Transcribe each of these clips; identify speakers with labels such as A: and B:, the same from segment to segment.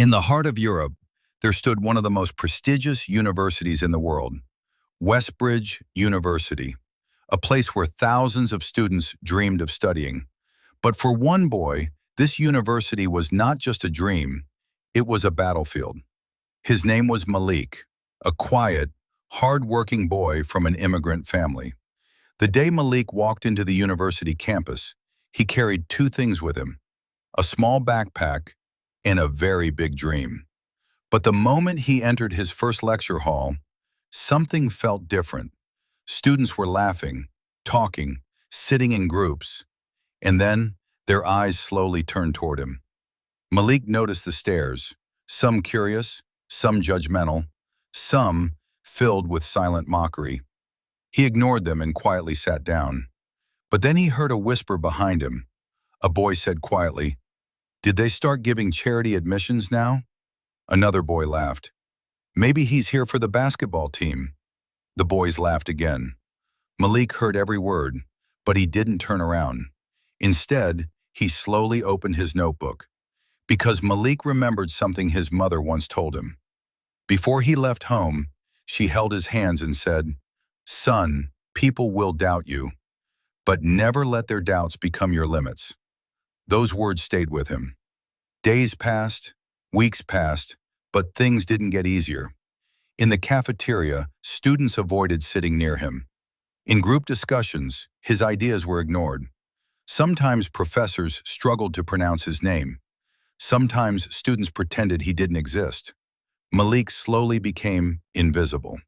A: In the heart of Europe, there stood one of the most prestigious universities in the world, Westbridge University, a place where thousands of students dreamed of studying. But for one boy, this university was not just a dream, it was a battlefield. His name was Malik, a quiet, hard-working boy from an immigrant family. The day Malik walked into the university campus, he carried two things with him: a small backpack and a very big dream. But the moment he entered his first lecture hall, something felt different. Students were laughing, talking, sitting in groups, and then their eyes slowly turned toward him. Malik noticed the stares, some curious, some judgmental, some filled with silent mockery. He ignored them and quietly sat down. But then he heard a whisper behind him. A boy said quietly, "Did they start giving charity admissions now?" Another boy laughed. "Maybe he's here for the basketball team." The boys laughed again. Malik heard every word, but he didn't turn around. Instead, he slowly opened his notebook, because Malik remembered something his mother once told him. Before he left home, she held his hands and said, "Son, people will doubt you, but never let their doubts become your limits." Those words stayed with him. Days passed, weeks passed, but things didn't get easier. In the cafeteria, students avoided sitting near him. In group discussions, his ideas were ignored. Sometimes professors struggled to pronounce his name. Sometimes students pretended he didn't exist. Malik slowly became invisible.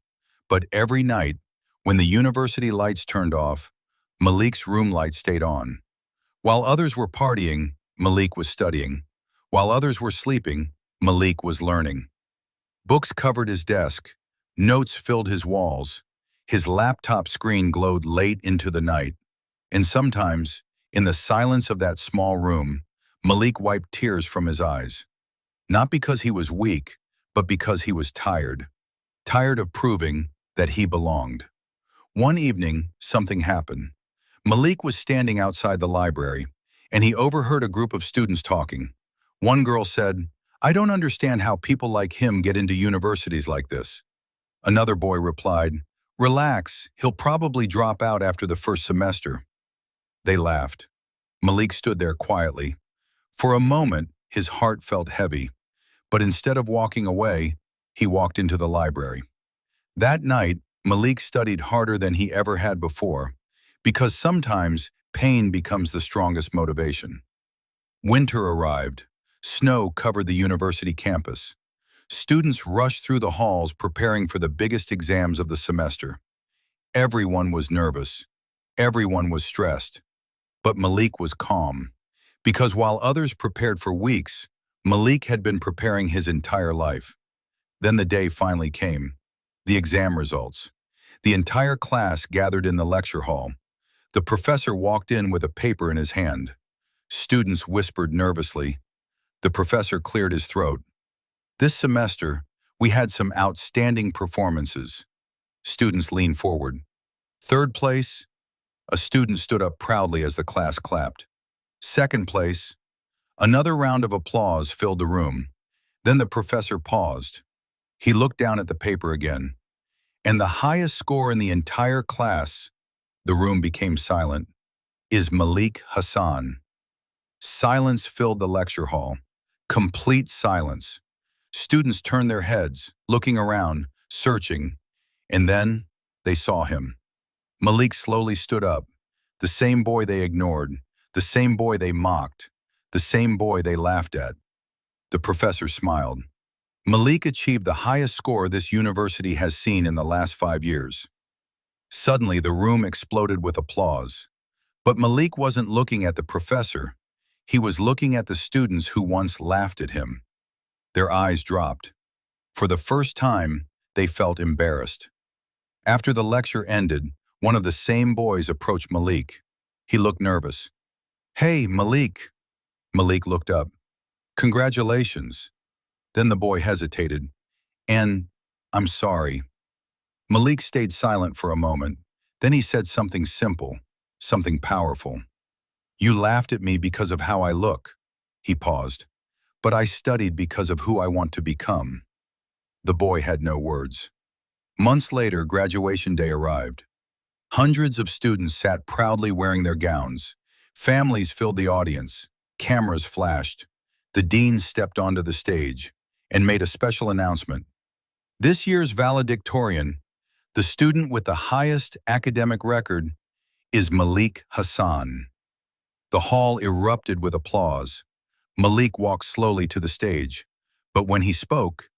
A: But every night, when the university lights turned off, Malik's room light stayed on. While others were partying, Malik was studying. While others were sleeping, Malik was learning. Books covered his desk, notes filled his walls, his laptop screen glowed late into the night, and sometimes, in the silence of that small room, Malik wiped tears from his eyes. Not because he was weak, but because he was tired. Tired of proving that he belonged. One evening, something happened. Malik was standing outside the library, and he overheard a group of students talking. One girl said, "I don't understand how people like him get into universities like this." Another boy replied, "Relax, he'll probably drop out after the first semester." They laughed. Malik stood there quietly. For a moment, his heart felt heavy, but instead of walking away, he walked into the library. That night, Malik studied harder than he ever had before, because sometimes pain becomes the strongest motivation. Winter arrived. Snow covered the university campus. Students rushed through the halls preparing for the biggest exams of the semester. Everyone was nervous. Everyone was stressed. But Malik was calm, because while others prepared for weeks, Malik had been preparing his entire life. Then the day finally came. The exam results. The entire class gathered in the lecture hall. The professor walked in with a paper in his hand. Students whispered nervously. The professor cleared his throat. "This semester, we had some outstanding performances." Students leaned forward. "Third place?" A student stood up proudly as the class clapped. "Second place?" Another round of applause filled the room. Then the professor paused. He looked down at the paper again. "And the highest score in the entire class," the room became silent, "is Malik Hassan." Silence filled the lecture hall. Complete silence. Students turned their heads, looking around, searching, and then they saw him. Malik slowly stood up. The same boy they ignored, the same boy they mocked, the same boy they laughed at. The professor smiled. Malik achieved the highest score this university has seen in the last 5 years. Suddenly, the room exploded with applause. But Malik wasn't looking at the professor. He was looking at the students who once laughed at him. Their eyes dropped. For the first time, they felt embarrassed. After the lecture ended, one of the same boys approached Malik. He looked nervous. "Hey, Malik." Malik looked up. "Congratulations." Then the boy hesitated. "And I'm sorry." Malik stayed silent for a moment. Then he said something simple, something powerful. "You laughed at me because of how I look." He paused. but I studied because of who I want to become." The boy had no words. Months later, graduation day arrived. Hundreds of students sat proudly wearing their gowns. Families filled the audience. Cameras flashed. The dean stepped onto the stage and made a special announcement. This year's valedictorian, the student with the highest academic record, is Malik Hassan. The hall erupted with applause. Malik walked slowly to the stage, but when he spoke,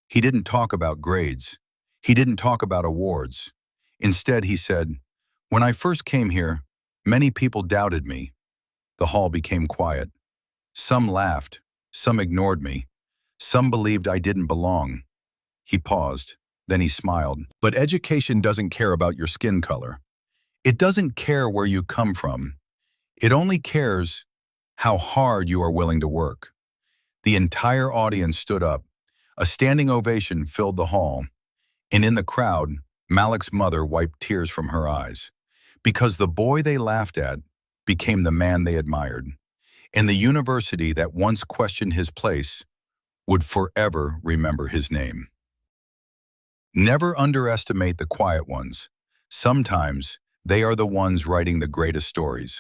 A: he didn't talk about grades. He didn't talk about awards. Instead, he said, "When I first came here, many people doubted me." The hall became quiet. Some laughed, some ignored me, some believed I didn't belong. He paused, then he smiled. But education doesn't care about your skin color. It doesn't care where you come from. It only cares how hard you are willing to work. The entire audience stood up. A standing ovation filled the hall. And in the crowd, Malik's mother wiped tears from her eyes. Because the boy they laughed at became the man they admired. And the university that once questioned his place would forever remember his name. Never underestimate the quiet ones. Sometimes they are the ones writing the greatest stories.